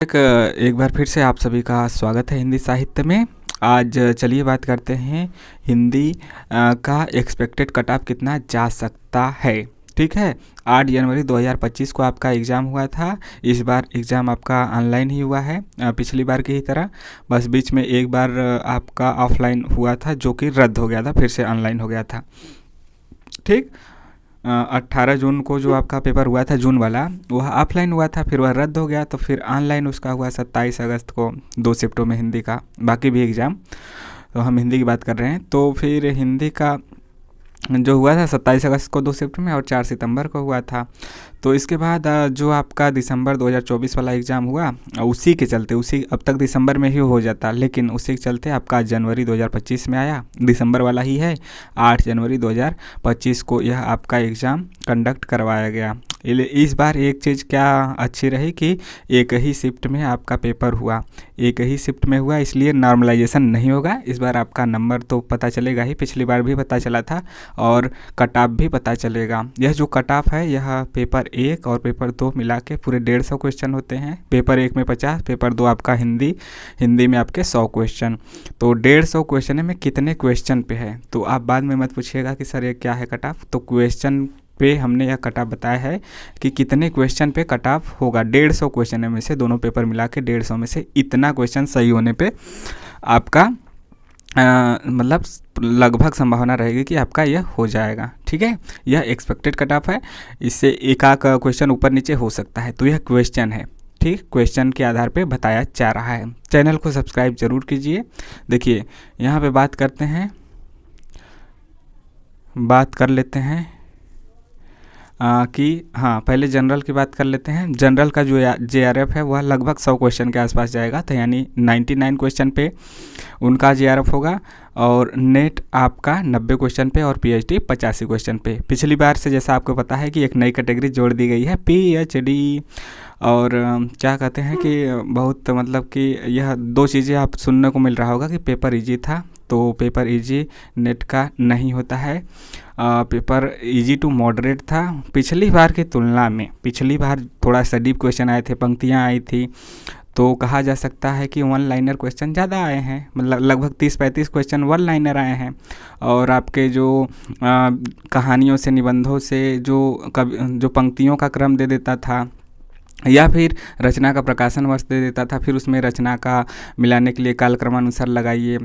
एक बार फिर से आप सभी का स्वागत है हिंदी साहित्य में। आज चलिए बात करते हैं हिंदी का एक्सपेक्टेड कट ऑफ कितना जा सकता है। ठीक है, 8 जनवरी 2025 को आपका एग्ज़ाम हुआ था। इस बार एग्ज़ाम आपका ऑनलाइन ही हुआ है, पिछली बार की ही तरह। बस बीच में एक बार आपका ऑफलाइन हुआ था जो कि रद्द हो गया था, फिर से ऑनलाइन हो गया था। ठीक, 18 जून को जो आपका पेपर हुआ था जून वाला, वह ऑफलाइन हुआ था, फिर वह रद्द हो गया, तो फिर ऑनलाइन उसका हुआ 27 अगस्त को 2 शिफ्टों में हिंदी का, बाकी भी एग्ज़ाम। तो हम हिंदी की बात कर रहे हैं। तो फिर हिंदी का जो हुआ था 27 अगस्त को 2 शिफ्ट में और 4 सितंबर को हुआ था। तो इसके बाद जो आपका दिसंबर 2024 वाला एग्ज़ाम हुआ, उसी के चलते अब तक दिसंबर में ही हो जाता, लेकिन उसी के चलते आपका जनवरी 2025 में आया। दिसंबर वाला ही है, 8 जनवरी 2025 को यह आपका एग्ज़ाम कंडक्ट करवाया गया। इस बार एक चीज़ क्या अच्छी रही कि एक ही शिफ्ट में आपका पेपर हुआ, एक ही शिफ्ट में हुआ, इसलिए नॉर्मलाइजेशन नहीं होगा। इस बार आपका नंबर तो पता चलेगा ही, पिछली बार भी पता चला था, और कट ऑफ भी पता चलेगा। यह जो कट ऑफ है, यह पेपर 1 और पेपर 2 मिला के पूरे 150 क्वेश्चन होते हैं। पेपर 1 में 50, पेपर 2 आपका हिंदी में आपके 100 क्वेश्चन। तो 150 क्वेश्चन में कितने क्वेश्चन पे है, तो आप बाद में मत पूछिएगा कि सर ये क्या है कट ऑफ। तो क्वेश्चन पे हमने यह कट ऑफ बताया है कि कितने क्वेश्चन पे कट ऑफ होगा। 150 क्वेश्चन में से, दोनों पेपर मिला के 150 में से इतना क्वेश्चन सही होने पे आपका मतलब लगभग संभावना रहेगी कि आपका यह हो जाएगा। ठीक है, यह एक्सपेक्टेड कट ऑफ है, इससे एक आध क्वेश्चन ऊपर नीचे हो सकता है। तो यह क्वेश्चन है, ठीक, क्वेश्चन के आधार पे बताया जा रहा है। चैनल को सब्सक्राइब जरूर कीजिए। देखिए यहाँ पे बात कर लेते हैं कि हाँ, पहले जनरल की बात कर लेते हैं। जनरल का जो JRF है वह लगभग 100 क्वेश्चन के आसपास जाएगा, तो यानी 99 क्वेश्चन पे उनका JRF होगा, और नेट आपका 90 क्वेश्चन पे, और PhD 85 क्वेश्चन पे। पिछली बार से जैसा आपको पता है कि एक नई कैटेगरी जोड़ दी गई है, PhD, और क्या कहते हैं कि बहुत मतलब कि यह 2 चीज़ें आप सुनने को मिल रहा होगा कि पेपर इजी था, तो पेपर इजी नेट का नहीं होता है। पेपर इजी टू मॉडरेट था पिछली बार की तुलना में। पिछली बार थोड़ा सा डीप क्वेश्चन आए थे, पंक्तियाँ आई थी, तो कहा जा सकता है कि 1 लाइनर क्वेश्चन ज़्यादा आए हैं, मतलब लगभग 30-35 क्वेश्चन 1 लाइनर आए हैं। और आपके जो कहानियों से, निबंधों से जो पंक्तियों का क्रम दे देता था, या फिर रचना का प्रकाशन वर्ष दे देता था, फिर उसमें रचना का मिलाने के लिए कालक्रमानुसार लगाइए,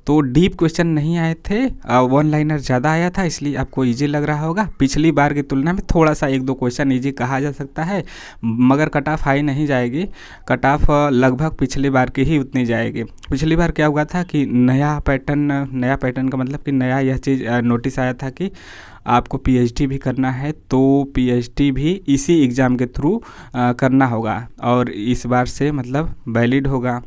तो डीप क्वेश्चन नहीं आए थे। 1 लाइनर ज़्यादा आया था, इसलिए आपको इजी लग रहा होगा। पिछली बार की तुलना में थोड़ा सा 1-2 क्वेश्चन इजी कहा जा सकता है, मगर कट ऑफ हाई नहीं जाएगी। कट ऑफ लगभग पिछली बार की ही उतनी जाएगी। पिछली बार क्या हुआ था कि नया पैटर्न का मतलब कि नया यह चीज़ नोटिस आया था कि आपको PhD भी करना है, तो PhD भी इसी एग्ज़ाम के थ्रू करना होगा, और इस बार से मतलब वैलिड होगा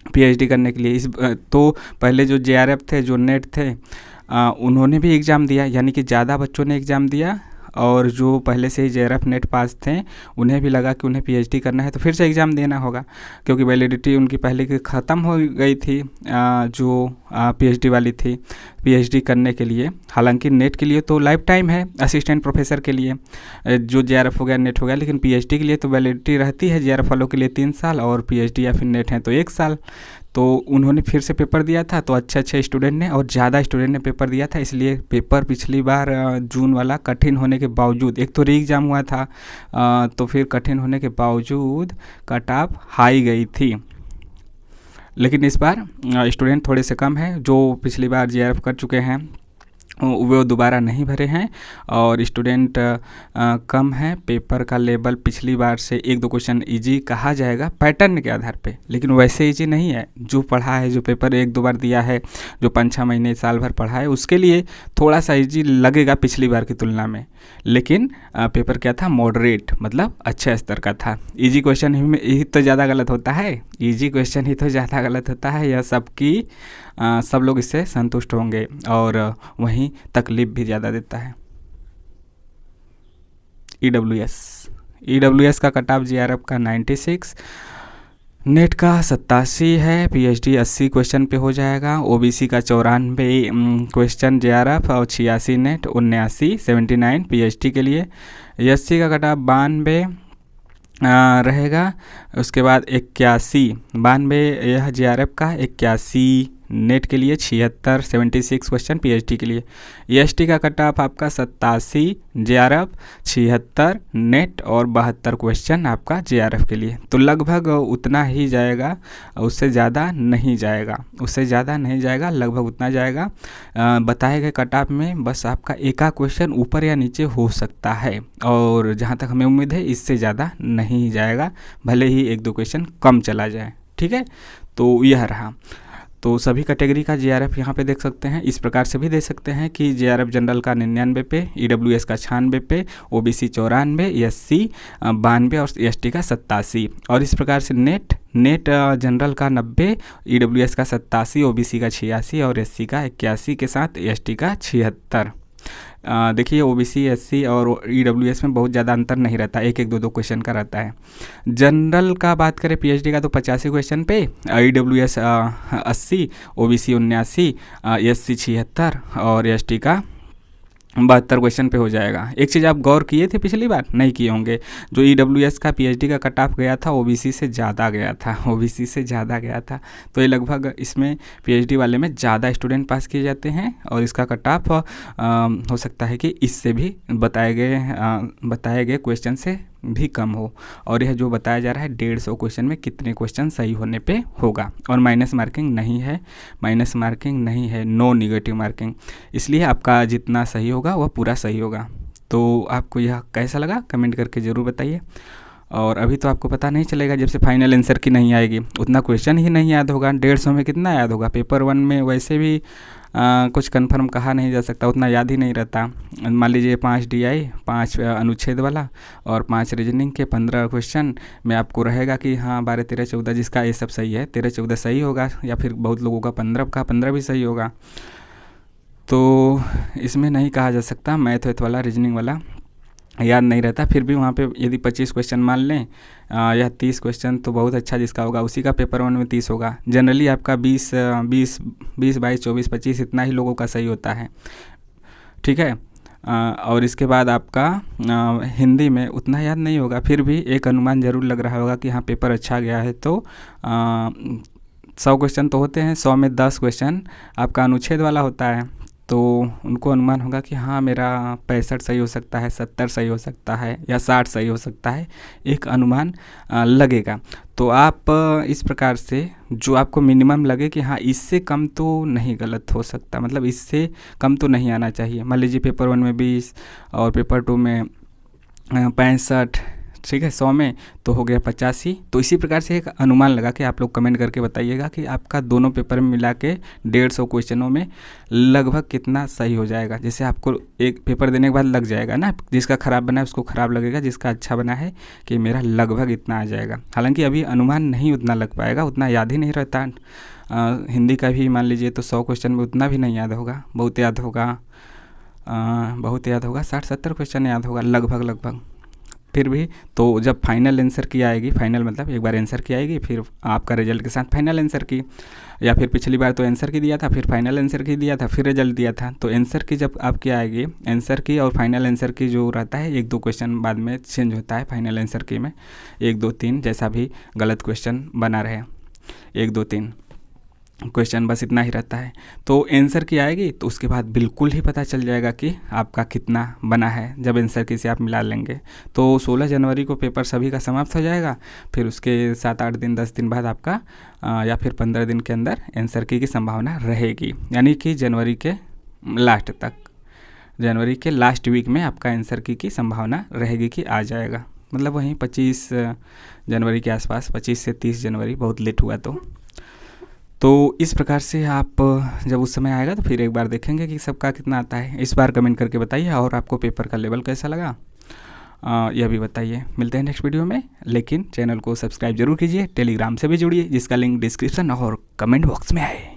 PhD करने के लिए। तो पहले जो JRF थे, जो नेट थे, उन्होंने भी एग्ज़ाम दिया, यानी कि ज़्यादा बच्चों ने एग्ज़ाम दिया, और जो पहले से ही JRF नेट पास थे उन्हें भी लगा कि उन्हें PhD करना है, तो फिर से एग्ज़ाम देना होगा, क्योंकि वैलिडिटी उनकी पहले की ख़त्म हो गई थी, जो PhD वाली थी, PhD करने के लिए। हालांकि नेट के लिए तो लाइफ टाइम है, असिस्टेंट प्रोफेसर के लिए जो JRF हो गया, नेट हो गया, लेकिन PhD के लिए तो वैलिडिटी रहती है। JRF वालों के लिए 3 साल, और PhD या फिर नेट है तो 1 साल। तो उन्होंने फिर से पेपर दिया था, तो अच्छे स्टूडेंट ने और ज़्यादा स्टूडेंट ने पेपर दिया था, इसलिए पेपर पिछली बार जून वाला कठिन होने के बावजूद, एक तो री एग्ज़ाम हुआ था, तो फिर कठिन होने के बावजूद कट ऑफ हाई गई थी। लेकिन इस बार स्टूडेंट थोड़े से कम हैं, जो पिछली बार JRF कर चुके हैं वो दोबारा नहीं भरे हैं, और स्टूडेंट कम हैं। पेपर का लेवल पिछली बार से 1-2 क्वेश्चन इजी कहा जाएगा पैटर्न के आधार पे, लेकिन वैसे इजी नहीं है। जो पढ़ा है, जो पेपर 1-2 बार दिया है, जो 5-6 महीने, साल भर पढ़ा है, उसके लिए थोड़ा सा इजी लगेगा पिछली बार की तुलना में। लेकिन पेपर क्या था, मॉडरेट, मतलब अच्छे स्तर का था। इजी क्वेश्चन ही तो ज़्यादा गलत होता है, इजी क्वेश्चन ही तो ज़्यादा गलत होता है। यह सब लोग इससे संतुष्ट होंगे, और वहीं तकलीफ भी ज़्यादा देता है। EWS का कट ऑफ JRF का 96, नेट का 87 है, PhD 80 क्वेश्चन पे हो जाएगा। OBC का 94 क्वेश्चन JRF, और 86 नेट, 79 PhD के लिए। SC का कट ऑफ 92, रहेगा। उसके बाद 81 92 यह JRF का, 81 नेट के लिए, 76 76 क्वेश्चन PhD के लिए। EST का कट ऑफ आपका 87 JRF, 76 नेट और 72 क्वेश्चन आपका JRF के लिए। तो लगभग उतना ही जाएगा, उससे ज़्यादा नहीं जाएगा, उससे ज़्यादा नहीं जाएगा, लगभग उतना जाएगा। बताए गए कट ऑफ में बस आपका एका क्वेश्चन ऊपर या नीचे हो सकता है, और जहाँ तक हमें उम्मीद है इससे ज़्यादा नहीं जाएगा, भले ही 1-2 क्वेश्चन कम चला जाए। ठीक है, तो यह रहा। तो सभी कैटेगरी का JRF यहाँ पे देख सकते हैं। इस प्रकार से भी दे सकते हैं कि JRF जनरल का 99 पे, EWS का 96 पे, OBC 94, SC 92 और ST का 87। और इस प्रकार से नेट जनरल का 90, EWS का 87, OBC का 86 और SC का 81 के साथ ST का 76। देखिए OBC SC और EWS में बहुत ज़्यादा अंतर नहीं रहता, 1-1 2-2 क्वेश्चन का रहता है। जनरल का बात करें PhD का तो 85 क्वेश्चन पे, EWS 80, OBC 79, SC 76 और ST का 72 क्वेश्चन पे हो जाएगा। एक चीज़ आप गौर किए थे पिछली बार, नहीं किए होंगे, जो EWS का PhD का कट ऑफ गया था OBC से ज़्यादा गया था, OBC से ज़्यादा गया था। तो ये लगभग इसमें PhD वाले में ज़्यादा स्टूडेंट पास किए जाते हैं, और इसका कट ऑफ हो सकता है कि इससे भी बताए गए क्वेश्चन से भी कम हो। और यह जो बताया जा रहा है 150 क्वेश्चन में कितने क्वेश्चन सही होने पे होगा। और माइनस मार्किंग नहीं है, नो निगेटिव मार्किंग, इसलिए आपका जितना सही होगा वह पूरा सही होगा। तो आपको यह कैसा लगा कमेंट करके ज़रूर बताइए। और अभी तो आपको पता नहीं चलेगा, जब से फाइनल आंसर की नहीं आएगी उतना क्वेश्चन ही नहीं याद होगा। 150 में कितना याद होगा? पेपर 1 में वैसे भी कुछ कंफर्म कहा नहीं जा सकता, उतना याद ही नहीं रहता। मान लीजिए 5 DI, 5 अनुच्छेद वाला और 5 रीजनिंग के 15 क्वेश्चन में आपको रहेगा कि हाँ 12 13 14 जिसका ये सब सही है 13 14 सही होगा, या फिर बहुत लोगों का 15 भी सही होगा। तो इसमें नहीं कहा जा सकता मैथ वाला रीजनिंग वाला याद नहीं रहता। फिर भी वहाँ पे यदि 25 क्वेश्चन मान लें या 30 क्वेश्चन तो बहुत अच्छा जिसका होगा उसी का पेपर 1 में 30 होगा। जनरली आपका 20 22 24 25 इतना ही लोगों का सही होता है। ठीक है, और इसके बाद आपका हिंदी में उतना याद नहीं होगा, फिर भी एक अनुमान ज़रूर लग रहा होगा कि हाँ पेपर अच्छा गया है। तो 100 क्वेश्चन तो होते हैं, 100 में 10 क्वेश्चन आपका अनुच्छेद वाला होता है, तो उनको अनुमान होगा कि हाँ मेरा 65 सही हो सकता है, 70 सही हो सकता है या 60 सही हो सकता है, एक अनुमान लगेगा। तो आप इस प्रकार से जो आपको मिनिमम लगे कि हाँ इससे कम तो नहीं गलत हो सकता, मतलब इससे कम तो नहीं आना चाहिए। मान लीजिए पेपर 1 में 20 और पेपर 2 में 65, ठीक है, 100 में तो हो गया 85। तो इसी प्रकार से एक अनुमान लगा के आप लोग कमेंट करके बताइएगा कि आपका दोनों पेपर में मिला के 150 क्वेश्चनों में लगभग कितना सही हो जाएगा। जैसे आपको एक पेपर देने के बाद लग जाएगा ना, जिसका ख़राब बना है उसको ख़राब लगेगा, जिसका अच्छा बना है कि मेरा लगभग इतना आ जाएगा। हालांकि अभी अनुमान नहीं उतना लग पाएगा, उतना याद ही नहीं रहता। हिंदी का भी मान लीजिए तो 100 क्वेश्चन में उतना भी नहीं याद होगा, बहुत याद होगा 60-70 क्वेश्चन याद होगा लगभग। फिर भी तो जब फाइनल आंसर की आएगी, फाइनल मतलब एक बार आंसर की आएगी, फिर आपका रिजल्ट के साथ फाइनल आंसर की, या फिर पिछली बार तो आंसर की दिया था, फिर फाइनल आंसर की दिया था, फिर रिजल्ट दिया था। तो आंसर की जब आपकी आएगी, आंसर की और फाइनल आंसर की जो रहता है 1-2 क्वेश्चन बाद में चेंज होता है। फाइनल आंसर की में 1 2 3 जैसा भी गलत क्वेश्चन बना रहे, 1 2 3 क्वेश्चन बस इतना ही रहता है। तो आंसर की आएगी तो उसके बाद बिल्कुल ही पता चल जाएगा कि आपका कितना बना है, जब आंसर की से आप मिला लेंगे। तो 16 जनवरी को पेपर सभी का समाप्त हो जाएगा, फिर उसके 7-8 दिन 10 दिन बाद आपका या फिर 15 दिन के अंदर आंसर की संभावना रहेगी, यानी कि जनवरी के लास्ट तक, जनवरी के लास्ट वीक में आपका आंसर की संभावना रहेगी कि आ जाएगा। मतलब वहीं 25 जनवरी के आसपास, 25 से 30 जनवरी, बहुत लेट हुआ तो इस प्रकार से आप जब उस समय आएगा तो फिर एक बार देखेंगे कि सबका कितना आता है। इस बार कमेंट करके बताइए, और आपको पेपर का लेवल कैसा लगा यह भी बताइए। मिलते हैं नेक्स्ट वीडियो में, लेकिन चैनल को सब्सक्राइब जरूर कीजिए, टेलीग्राम से भी जुड़िए जिसका लिंक डिस्क्रिप्शन और कमेंट बॉक्स में है।